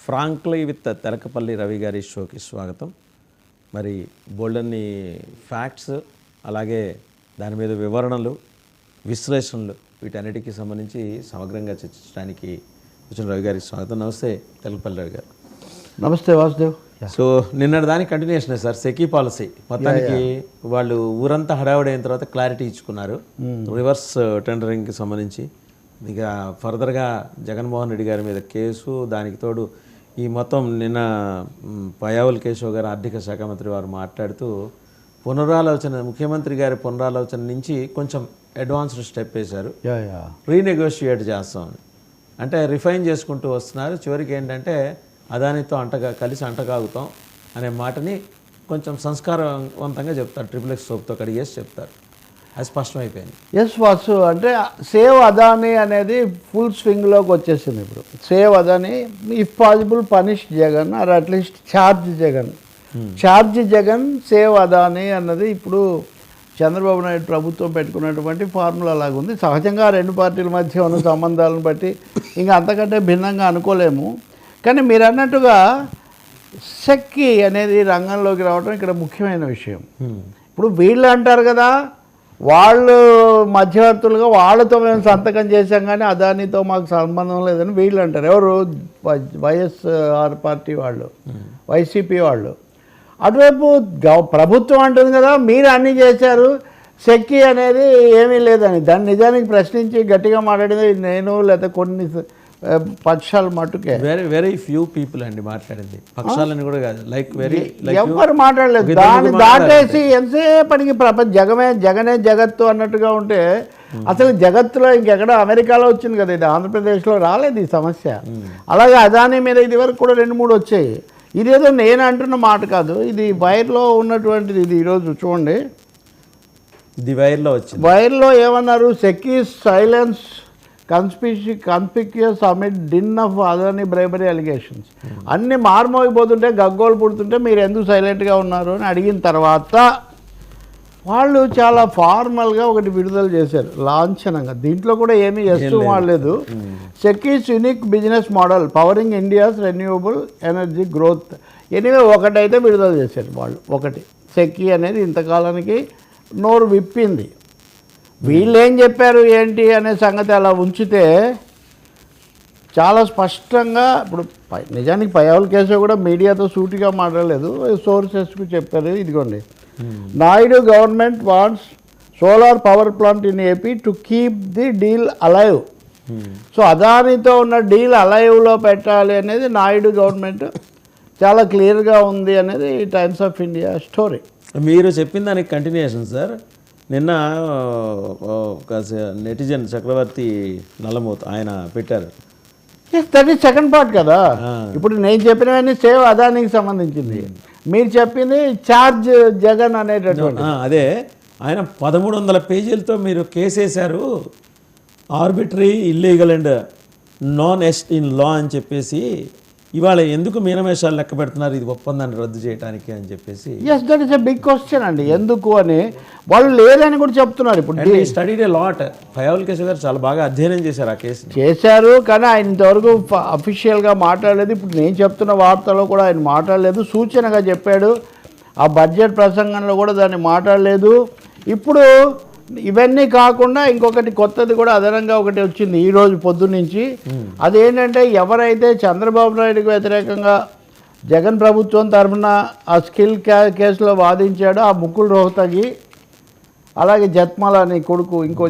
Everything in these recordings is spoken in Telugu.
ఫ్రాంక్లీ విత్ తెలకపల్లి రవి గారి షోకి స్వాగతం. మరి బోల్డన్ని ఫ్యాక్ట్స్, అలాగే దాని మీద వివరణలు, విశ్లేషణలు, వీటన్నిటికీ సంబంధించి సమగ్రంగా చర్చించడానికి వచ్చిన రవి గారికి స్వాగతం. నమస్తే తెలకపల్లి రవి గారు. నమస్తే వాసుదేవ్. సో నిన్నటి దానికి కంటిన్యూషన్ సార్, సెకీ పాలసీ మొత్తానికి వాళ్ళు ఊరంతా హడావుడి అయిన తర్వాత క్లారిటీ ఇచ్చుకున్నారు రివర్స్ టెండరింగ్కి సంబంధించి. ఇక ఫర్దర్గా జగన్మోహన్ రెడ్డి గారి మీద కేసు, దానికి తోడు ఈ మొత్తం నిన్న పయ్యావుల కేశవ్ గారు ఆర్థిక శాఖ మంత్రి వారు మాట్లాడుతూ పునరాలోచన, ముఖ్యమంత్రి గారి పునరాలోచన నుంచి కొంచెం అడ్వాన్స్డ్ స్టెప్ వేశారు, రీనెగోషియేట్ చేస్తామని. అంటే రిఫైన్ చేసుకుంటూ వస్తున్నారు. చివరికి ఏంటంటే అదానితో కలిసి అంటగాగుతాం అనే మాటని కొంచెం సంస్కారవంతంగా చెప్తారు, XXX సోప్తో కడిగేసి చెప్తారు. అది స్పష్టమైపోయింది. ఎస్ వాసు, అంటే సేవ్ అదానీ అనేది ఫుల్ స్వింగ్లోకి వచ్చేసింది ఇప్పుడు. Save Adani, if possible punish Jagan or at least charge Jagan. Charge Jagan, save Adani అన్నది ఇప్పుడు చంద్రబాబు నాయుడు ప్రభుత్వం పెట్టుకున్నటువంటి ఫార్ములా లాగా ఉంది. సహజంగా రెండు పార్టీల మధ్య ఉన్న సంబంధాలను బట్టి ఇంకా అంతకంటే భిన్నంగా అనుకోలేము. కానీ మీరు అన్నట్టుగా సెక్కి అనేది రంగంలోకి రావడం ఇక్కడ ముఖ్యమైన విషయం. ఇప్పుడు వీళ్ళు అంటారు కదా, వాళ్ళు మధ్యవర్తులుగా వాళ్ళతో మేము సంతకం చేశాం కానీ అదానితో మాకు సంబంధం లేదని వీళ్ళు అంటారు. ఎవరు? వైఎస్ఆర్ పార్టీ వాళ్ళు, వైసీపీ వాళ్ళు. అటువైపు ప్రభుత్వం అంటుంది కదా, మీరు అన్నీ చేశారు, సెక్కి అనేది ఏమీ లేదని. దాన్ని నిజానికి ప్రశ్నించి గట్టిగా మాట్లాడేది నేను, లేదా కొన్ని పక్షాలు మట్టుకే. వెరీ ఫ్యూ పీపుల్ అండి మాట్లాడింది, పక్షాలని కూడా కాదు. ఎవరు మాట్లాడలేదు. దాన్ని దాటేసి ఎంతసేపటికి జగనే జగత్తు అన్నట్టుగా ఉంటే అసలు జగత్తులో ఇంకెక్కడ, అమెరికాలో వచ్చింది కదా ఇది, ఆంధ్రప్రదేశ్లో రాలేదు ఈ సమస్య. అలాగే అదానీ మీద ఇది వరకు కూడా 2-3 వచ్చాయి. ఇదేదో నేను అంటున్న మాట కాదు, ఇది వైర్లో ఉన్నటువంటిది. ఇది ఈరోజు చూడండి, ఇది వైర్లో వచ్చింది. వైర్లో ఏమన్నారు? SECI silence conspicuous amid din of Adani bribery allegations. అన్నీ మారుమోగిపోతుంటే, గగ్గోలు పుడుతుంటే మీరు ఎందుకు సైలెంట్గా ఉన్నారు అని అడిగిన తర్వాత వాళ్ళు చాలా ఫార్మల్గా ఒకటి విడుదల చేశారు లాంఛనంగా. దీంట్లో కూడా ఏమీ చేస్తూ వాడలేదు. సెక్కీస్ unique business model powering India's renewable energy growth. Anyway ఒకటైతే విడుదల చేశారు వాళ్ళు. ఒకటి సెక్కీ అనేది ఇంతకాలానికి నోరు విప్పింది. వీళ్ళు ఏం చెప్పారు ఏంటి అనే సంగతి అలా ఉంచితే చాలా స్పష్టంగా ఇప్పుడు నిజానికి పయ్యావుల కేశవ్ కూడా మీడియాతో సూటిగా మాట్లాడలేదు, సోర్సెస్కు చెప్పారు. ఇదిగోండి, Naidu government wants solar power plant in AP to keep the deal alive. So అదానితో ఉన్న డీల్ అలైవ్లో పెట్టాలి అనేది నాయుడు గవర్నమెంట్ చాలా క్లియర్గా ఉంది అనేది టైమ్స్ ఆఫ్ ఇండియా స్టోరీ. మీరు చెప్పిన దానికి కంటిన్యూషన్ సార్. నిన్న ఒక నెటిజన్ చక్రవర్తి నల్లమూత ఆయన పెట్టారు. దట్ ఈస్ సెకండ్ పార్ట్ కదా. ఇప్పుడు నేను చెప్పినవన్నీ సేవ్ అదానికి సంబంధించింది, మీరు చెప్పింది ఛార్జ్ జగన్ అనేటటువంటి. అదే ఆయన 1300 పేజీలతో మీరు కేసేశారు, arbitrary, illegal and non est in law అని చెప్పేసి. ఇవాళ ఎందుకు మీనమేషాలు లెక్క పెడుతున్నారు ఇది ఒప్పందాన్ని రద్దు చేయడానికి అని చెప్పేసి? Yes, that is a big question అండి. ఎందుకు అని వాళ్ళు లేదని కూడా చెప్తున్నారు. ఇప్పుడు studied a lot. Payyavula Keshav గారు చాలా బాగా అధ్యయనం చేశారు ఆ కేసు. చేశారు, కానీ ఆయన ఇంతవరకు అఫీషియల్గా మాట్లాడలేదు. ఇప్పుడు నేను చెప్తున్న వార్తలో కూడా ఆయన మాట్లాడలేదు, సూచనగా చెప్పాడు. ఆ బడ్జెట్ ప్రసంగంలో కూడా దాన్ని మాట్లాడలేదు. ఇప్పుడు ఇవన్నీ కాకుండా ఇంకొకటి కొత్తది కూడా అదనంగా ఒకటి వచ్చింది ఈరోజు పొద్దున్నుంచి. అదేంటంటే ఎవరైతే చంద్రబాబు నాయుడుకి వ్యతిరేకంగా జగన్ ప్రభుత్వం తరఫున ఆ స్కిల్ కేసులో వాదించాడో ఆ ముకుల్ రోహ్తగి, అలాగే జత్మాలని కొడుకు, ఇంకో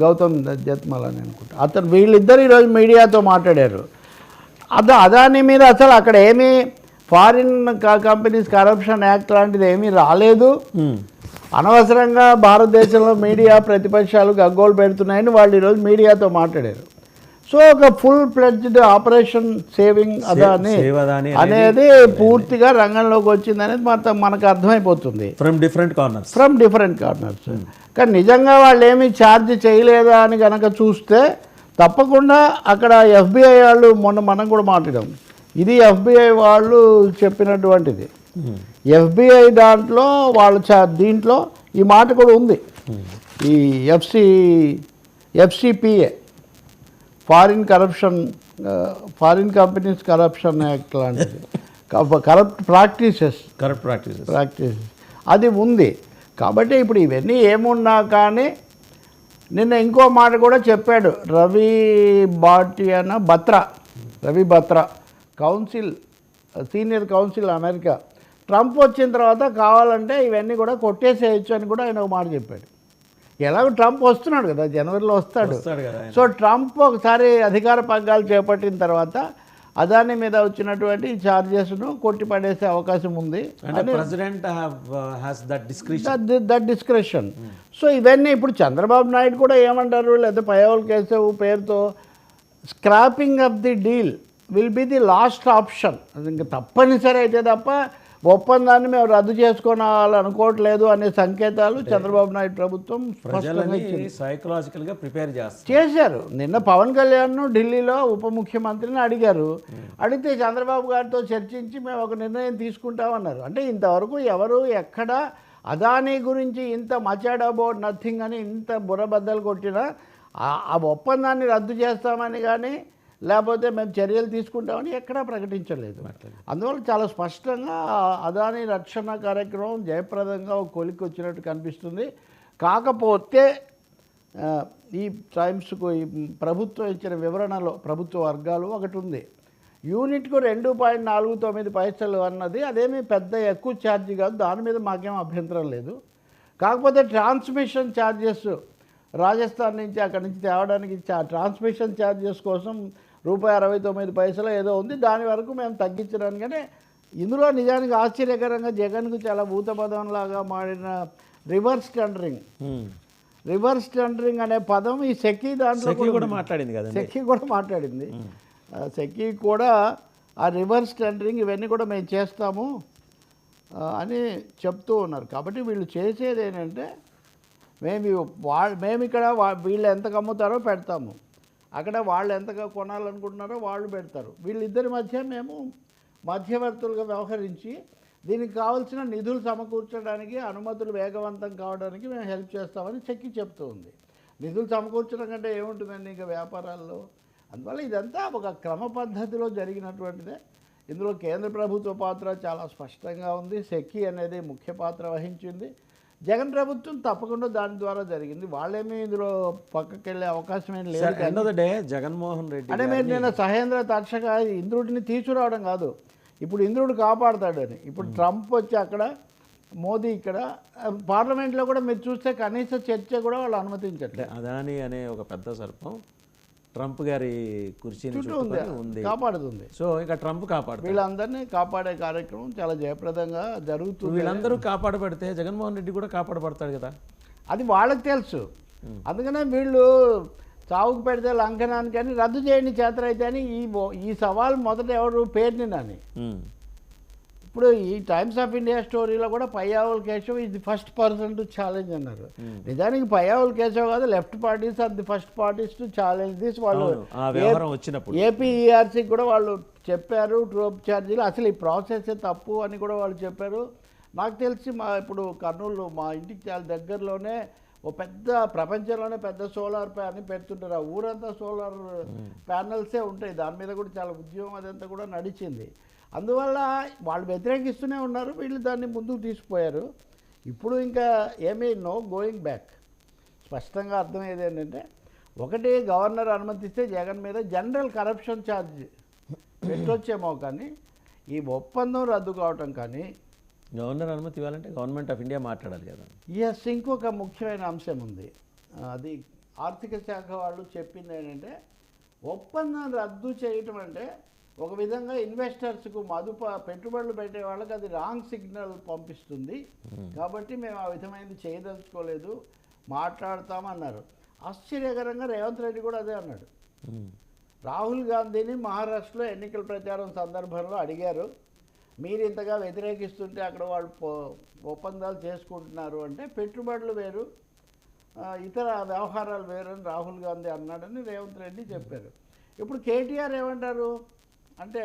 గౌతమ్ జత్మాలని అనుకుంటా, అతను, వీళ్ళిద్దరు ఈరోజు మీడియాతో మాట్లాడారు. అదాని మీద అసలు అక్కడ ఏమీ ఫారిన్ కంపెనీస్ కరప్షన్ యాక్ట్ లాంటిది ఏమీ రాలేదు. అనవసరంగా భారతదేశంలో మీడియా ప్రతిపక్షాలు గగ్గోలు పెడుతున్నాయని వాళ్ళు ఈరోజు మీడియాతో మాట్లాడారు. సో ఒక full fledged operation saving Adani అనేది పూర్తిగా రంగంలోకి వచ్చింది అనేది మనకు అర్థమైపోతుంది ఫ్రమ్ డిఫరెంట్ కార్నర్స్. కానీ నిజంగా వాళ్ళు ఏమీ ఛార్జ్ చేయలేదా అని కనుక చూస్తే తప్పకుండా అక్కడ FBI వాళ్ళు, మొన్న మనం కూడా మాట్లాడాం, ఇది FBI వాళ్ళు చెప్పినటువంటిది. FBI దాంట్లో వాళ్ళ దీంట్లో ఈ మాట కూడా ఉంది. ఈ FCPA foreign corruption foreign companies corruption act లాంటిది కరప్ట్ ప్రాక్టీసెస్ అది ఉంది. కాబట్టి ఇప్పుడు ఇవన్నీ ఏమున్నా కానీ నిన్న ఇంకో మాట కూడా చెప్పాడు Ravi Batra council senior council America. Trump వచ్చిన తర్వాత కావాలంటే ఇవన్నీ కూడా కొట్టేసేయచ్చు అని కూడా ఆయన ఒక మాట చెప్పాడు. ఎలాగో ట్రంప్ వస్తున్నాడు కదా, జనవరిలో వస్తాడు. సో ట్రంప్ ఒకసారి అధికార పగ్గాలు చేపట్టిన తర్వాత అదాని మీద వచ్చినటువంటి ఛార్జెస్ను కొట్టిపడేసే అవకాశం ఉంది. That discretion. సో ఇవన్నీ ఇప్పుడు చంద్రబాబు నాయుడు కూడా ఏమంటారు, లేదా పయ్యావుల కేశవ్ పేరుతో scrapping of the deal will be the last option. అది ఇంకా తప్పనిసరి అయితే తప్ప ఒప్పందాన్ని మేము రద్దు చేసుకోవాలనుకోవట్లేదు అనే సంకేతాలు చంద్రబాబు నాయుడు ప్రభుత్వం సైకలాజికల్గా ప్రిపేర్ చేశారు. నిన్న పవన్ కళ్యాణ్ ఢిల్లీలో ఉప ముఖ్యమంత్రిని అడిగారు. అడిగితే చంద్రబాబు గారితో చర్చించి మేము ఒక నిర్ణయం తీసుకుంటామన్నారు. అంటే ఇంతవరకు ఎవరు ఎక్కడ అదానీ గురించి ఇంత మచాడ్ అబౌట్ నథింగ్ అని ఇంత బుర్రబద్దలు కొట్టినా ఆ ఒప్పందాన్ని రద్దు చేస్తామని కానీ లేకపోతే మేము చర్యలు తీసుకుంటామని ఎక్కడా ప్రకటించలేదు. అందువల్ల చాలా స్పష్టంగా అదానీ రక్షణ కార్యక్రమం జయప్రదంగా ఒక కొలిక్కి వచ్చినట్టు కనిపిస్తుంది. కాకపోతే ఈ టైమ్స్కు ఈ ప్రభుత్వం ఇచ్చిన వివరణలో ప్రభుత్వ వర్గాలు ఒకటి ఉంది, యూనిట్కు 2.49 పైసలు అన్నది అదేమీ పెద్ద ఎక్కువ ఛార్జీ కాదు, దాని మీద మాకేం అభ్యంతరం లేదు. కాకపోతే ట్రాన్స్మిషన్ ఛార్జెస్ రాజస్థాన్ నుంచి అక్కడి నుంచి తేవడానికి ట్రాన్స్మిషన్ ఛార్జెస్ కోసం ₹69 ఏదో ఉంది, దాని వరకు మేము తగ్గించడానికనే. ఇందులో నిజానికి ఆశ్చర్యకరంగా జగన్కు చాలా భూతపదంలాగా మారిన రివర్స్ టెండరింగ్ అనే పదం ఈ సెకీ దాంట్లో కూడా మాట్లాడింది కదా. సెకీ కూడా ఆ రివర్స్ టెండరింగ్ ఇవన్నీ కూడా మేము చేస్తాము అని చెప్తూ ఉన్నారు. కాబట్టి వీళ్ళు చేసేది ఏంటంటే మేము ఇక్కడ వీళ్ళు ఎంతకు అమ్ముతారో పెడతాము, అక్కడ వాళ్ళు ఎంతగా కొనాలనుకుంటున్నారో వాళ్ళు పెడతారు. వీళ్ళిద్దరి మధ్య మేము మధ్యవర్తులుగా వ్యవహరించి దీనికి కావాల్సిన నిధులు సమకూర్చడానికి అనుమతులు వేగవంతం కావడానికి మేము హెల్ప్ చేస్తామని చెప్తూ ఉంది. నిధులు సమకూర్చడం కంటే ఏముంటుందండి ఇంకా వ్యాపారాల్లో. అందువల్ల ఇదంతా ఒక క్రమ పద్ధతిలో జరిగినటువంటిదే. ఇందులో కేంద్ర ప్రభుత్వ పాత్ర చాలా స్పష్టంగా ఉంది. సెకీ అనేది ముఖ్య పాత్ర వహించింది. జగన్ ప్రభుత్వం తప్పకుండా దాని ద్వారా జరిగింది. వాళ్ళేమీ ఇందులో పక్కకి వెళ్ళే అవకాశం ఏం లేదు. జగన్మోహన్ రెడ్డి అంటే మీరు నేను సహేంద్ర తక్షగా ఇంద్రుడిని తీసుకురావడం కాదు, ఇప్పుడు ఇంద్రుడు కాపాడుతాడని. ఇప్పుడు ట్రంప్ వచ్చి అక్కడ, మోదీ ఇక్కడ, పార్లమెంట్లో కూడా మీరు చూస్తే కనీస చర్చ కూడా వాళ్ళు అనుమతించట్లేదు. అదాని అనే ఒక పెద్ద సర్పం ట్రంప్ గారి కుర్చీని ఉంది, కాపాడుతుంది. సో ఇక ట్రంప్ కాపాడు, వీళ్ళందరినీ కాపాడే కార్యక్రమం చాలా జయప్రదంగా జరుగుతుంది. వీళ్ళందరూ కాపాడబడితే జగన్మోహన్ రెడ్డి కూడా కాపాడబడతాడు కదా, అది వాళ్ళకి తెలుసు. అందుకనే వీళ్ళు చావుకు పెడితే లంకనానికి అని రద్దు చేయండి చేతనైతే అని ఈ సవాల్ మొదట ఎవరు పేర్నినని. ఇప్పుడు ఈ టైమ్స్ ఆఫ్ ఇండియా స్టోరీలో కూడా Payyavula Keshav is the first person to challenge అన్నారు. నిజానికి పయ్యావుల కేశవ్ కాదు, left parties are the first parties to challenge this. వాళ్ళు ఏపీఈఆర్సీకి కూడా వాళ్ళు చెప్పారు ట్రోప్ ఛార్జీలు, అసలు ఈ ప్రాసెస్ తప్పు అని కూడా వాళ్ళు చెప్పారు. నాకు తెలిసి ఇప్పుడు కర్నూలు మా ఇంటికి చాలా దగ్గరలోనే ఓ పెద్ద ప్రపంచంలోనే పెద్ద సోలార్ ప్యానల్ పెడుతుంటారు. ఆ ఊరంతా సోలార్ ప్యానల్సే ఉంటాయి, దాని మీద కూడా చాలా ఉద్యమం అదంతా కూడా నడిచింది. అందువల్ల వాళ్ళు వ్యతిరేకిస్తూనే ఉన్నారు, వీళ్ళు దాన్ని ముందుకు తీసుకుపోయారు. ఇప్పుడు ఇంకా ఏమీ నో గోయింగ్ బ్యాక్. స్పష్టంగా అర్థమయ్యేది ఏంటంటే, ఒకటి గవర్నర్ అనుమతిస్తే జగన్ మీద జనరల్ కరప్షన్ ఛార్జ్ పెట్టొచ్చేమో, కానీ ఈ ఒప్పందం రద్దు కావటం కానీ. గవర్నర్ అనుమతి ఇవ్వాలంటే గవర్నమెంట్ ఆఫ్ ఇండియా మాట్లాడాలి కదా. ఎస్, ఇంకొక ముఖ్యమైన అంశం ఉంది. అది ఆర్థిక శాఖ వాళ్ళు చెప్పింది ఏంటంటే, ఒప్పందం రద్దు చేయటం అంటే ఒక విధంగా ఇన్వెస్టర్స్కు పెట్టుబడులు పెట్టే వాళ్ళకి అది రాంగ్ సిగ్నల్ పంపిస్తుంది. కాబట్టి మేము ఆ విధమైనది చేయదలుచుకోలేదు, మాట్లాడతామన్నారు. ఆశ్చర్యకరంగా రేవంత్ రెడ్డి కూడా అదే అన్నాడు. రాహుల్ గాంధీని మహారాష్ట్రలో ఎన్నికల ప్రచారం సందర్భంలో అడిగారు, మీరు ఇంతగా వ్యతిరేకిస్తుంటే అక్కడ వాళ్ళు ఒప్పందాలు చేసుకుంటున్నారు అంటే పెట్టుబడులు వేరు, ఇతర వ్యవహారాలు వేరు అని రాహుల్ గాంధీ అన్నాడని రేవంత్ రెడ్డి చెప్పారు. ఇప్పుడు కేటీఆర్ ఏమంటారు అంటే,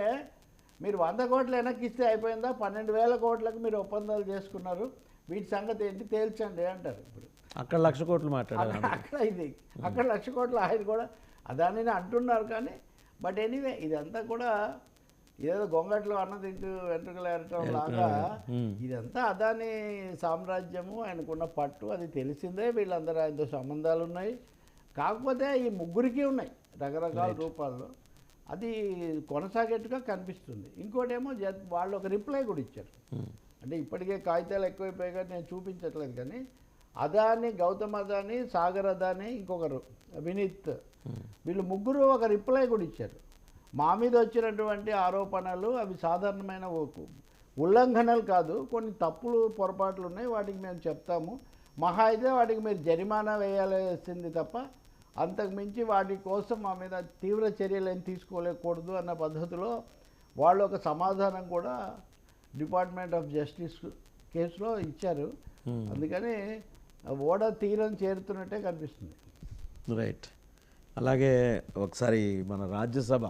మీరు 100 కోట్లు వెనక్కిస్తే అయిపోయిందా, 12,000 కోట్లకు మీరు ఒప్పందాలు చేసుకున్నారు, వీటి సంగతి ఏంటి తేల్చండి అంటారు. ఇప్పుడు అక్కడ 1,00,000 కోట్లు మాట్లాడారు, అక్కడ 1,00,000 కోట్లు ఆయన కూడా అదానిని అంటున్నారు. కానీ బట్ ఎనీవే ఇదంతా కూడా ఏదో గొంగట్లో అన్న తింటూ వెంట్రుకలు ఏరటం లాగా ఇదంతా అదాని సామ్రాజ్యము, ఆయనకున్న పట్టు అది తెలిసిందే. వీళ్ళందరూ ఆయనతో సంబంధాలు ఉన్నాయి. కాకపోతే ఈ ముగ్గురికి ఉన్నాయి రకరకాల రూపాల్లో. అది కొనసాగేట్టుగా కనిపిస్తుంది. ఇంకోటేమో వాళ్ళు ఒక రిప్లై కూడా ఇచ్చారు. అంటే ఇప్పటికే కాగితాలు ఎక్కువైపోయాయి కానీ నేను చూపించట్లేదు, కానీ అదాని, గౌతమ్ అదాని, సాగర్ అదాని, ఇంకొకరు వినీత్, వీళ్ళు ముగ్గురు ఒక రిప్లై కూడా ఇచ్చారు. మా మీద వచ్చినటువంటి ఆరోపణలు అవి సాధారణమైన ఉల్లంఘనలు కాదు, కొన్ని తప్పులు పొరపాట్లు ఉన్నాయి, వాటికి మేము చెప్తాము. మహా అయితే వాటికి మీరు జరిమానా వేయాల్సింది తప్ప అంతకు మించి వాటి కోసం మా మీద తీవ్ర చర్యలు ఏం తీసుకోలేకూడదు అన్న పద్ధతిలో వాళ్ళు ఒక సమాధానం కూడా డిపార్ట్మెంట్ ఆఫ్ జస్టిస్ కేసులో ఇచ్చారు. అందుకని ఓడ తీరం చేరుతున్నట్టే కనిపిస్తుంది. రైట్. అలాగే ఒకసారి మన రాజ్యసభ